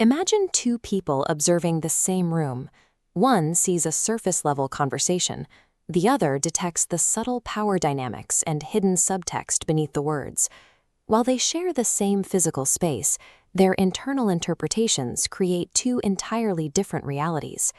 Imagine two people observing the same room. One sees a surface-level conversation. The other detects the subtle power dynamics and hidden subtext beneath the words. While they share the same physical space, their internal interpretations create two entirely different realities.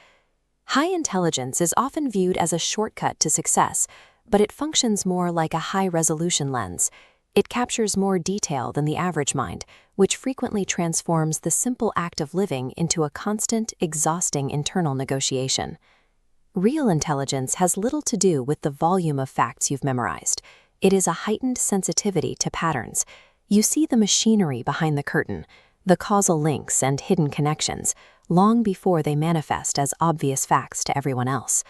High intelligence is often viewed as a shortcut to success, but it functions more like a high-resolution lens. It captures more detail than the average mind, which frequently transforms the simple act of living into a constant, exhausting internal negotiation. Real intelligence has little to do with the volume of facts you've memorized. It is a heightened sensitivity to patterns. You see the machinery behind the curtain, the causal links and hidden connections, long before they manifest as obvious facts to everyone else.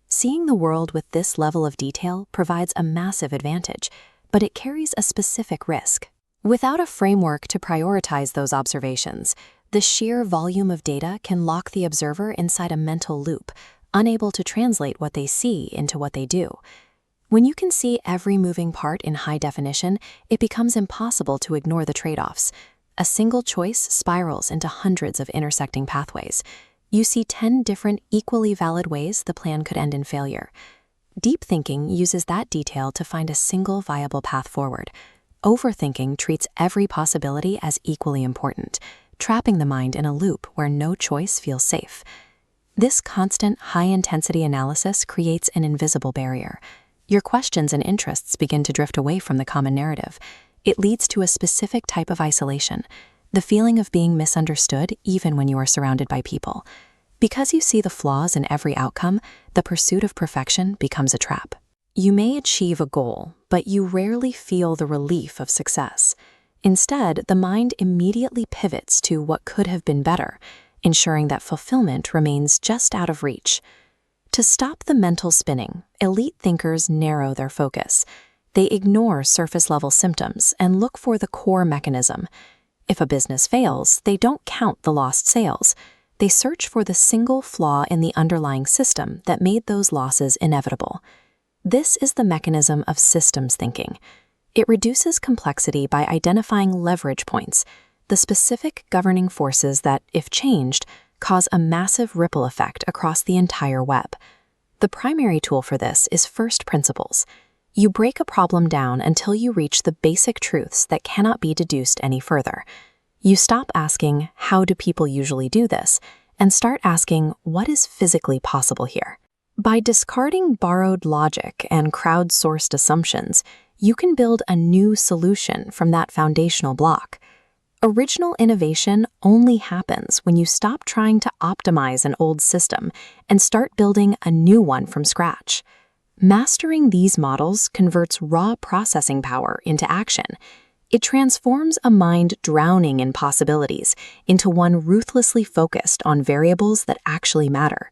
Seeing the world with this level of detail provides a massive advantage, but it carries a specific risk. Without a framework to prioritize those observations, the sheer volume of data can lock the observer inside a mental loop, unable to translate what they see into what they do. When you can see every moving part in high definition, it becomes impossible to ignore the trade-offs. A single choice spirals into hundreds of intersecting pathways. You see 10 different, equally valid ways the plan could end in failure. Deep thinking uses that detail to find a single viable path forward. Overthinking treats every possibility as equally important, trapping the mind in a loop where no choice feels safe. This constant, high-intensity analysis creates an invisible barrier. Your questions and interests begin to drift away from the common narrative. It leads to a specific type of isolation, the feeling of being misunderstood even when you are surrounded by people. Because you see the flaws in every outcome, the pursuit of perfection becomes a trap. You may achieve a goal, but you rarely feel the relief of success. Instead, the mind immediately pivots to what could have been better, ensuring that fulfillment remains just out of reach. To stop the mental spinning, elite thinkers narrow their focus. They ignore surface-level symptoms and look for the core mechanism. If a business fails, they don't count the lost sales. They search for the single flaw in the underlying system that made those losses inevitable. This is the mechanism of systems thinking. It reduces complexity by identifying leverage points, the specific governing forces that, if changed, cause a massive ripple effect across the entire web. The primary tool for this is first principles. You break a problem down until you reach the basic truths that cannot be deduced any further. You stop asking, how do people usually do this, and start asking, what is physically possible here? By discarding borrowed logic and crowdsourced assumptions, you can build a new solution from that foundational block. Original innovation only happens when you stop trying to optimize an old system and start building a new one from scratch. Mastering these models converts raw processing power into action. It transforms a mind drowning in possibilities into one ruthlessly focused on variables that actually matter.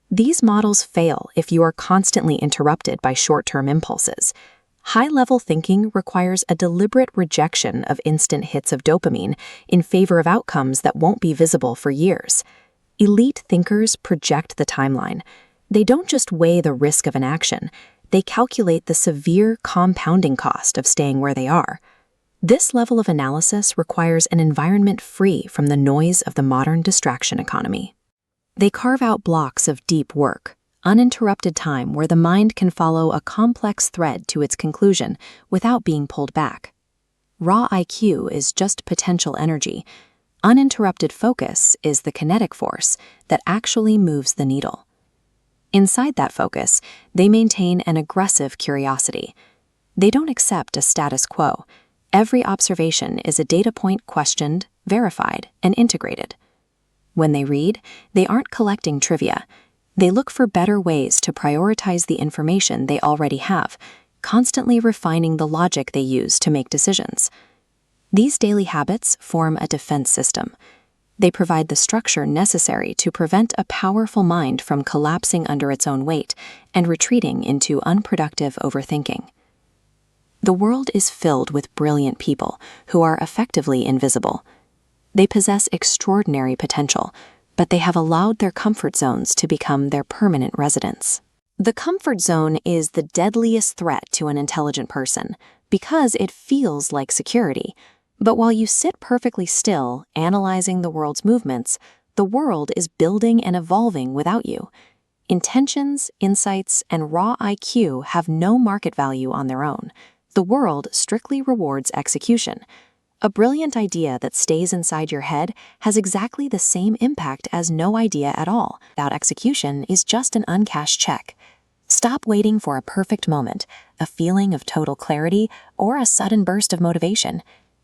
These models fail if you are constantly interrupted by short-term impulses. High-level thinking requires a deliberate rejection of instant hits of dopamine in favor of outcomes that won't be visible for years. Elite thinkers project the timeline. They don't just weigh the risk of an action, they calculate the severe compounding cost of staying where they are. This level of analysis requires an environment free from the noise of the modern distraction economy. They carve out blocks of deep work, uninterrupted time where the mind can follow a complex thread to its conclusion without being pulled back. Raw IQ is just potential energy. Uninterrupted focus is the kinetic force that actually moves the needle. Inside that focus, they maintain an aggressive curiosity. They don't accept a status quo. Every observation is a data point questioned, verified, and integrated. When they read, they aren't collecting trivia. They look for better ways to prioritize the information they already have, constantly refining the logic they use to make decisions. These daily habits form a defense system. They provide the structure necessary to prevent a powerful mind from collapsing under its own weight and retreating into unproductive overthinking. The world is filled with brilliant people who are effectively invisible. They possess extraordinary potential, but they have allowed their comfort zones to become their permanent residence. The comfort zone is the deadliest threat to an intelligent person because it feels like security. But while you sit perfectly still, analyzing the world's movements, the world is building and evolving without you. Intentions, insights, and raw IQ have no market value on their own. The world strictly rewards execution. A brilliant idea that stays inside your head has exactly the same impact as no idea at all. Without execution is just an uncashed check. Stop waiting for a perfect moment, a feeling of total clarity, or a sudden burst of motivation.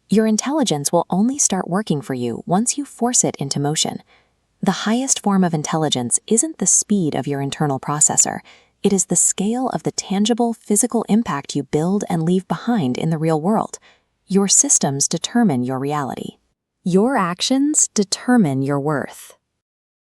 Your intelligence will only start working for you once you force it into motion. The highest form of intelligence isn't the speed of your internal processor. It is the scale of the tangible physical impact you build and leave behind in the real world. Your systems determine your reality. Your actions determine your worth.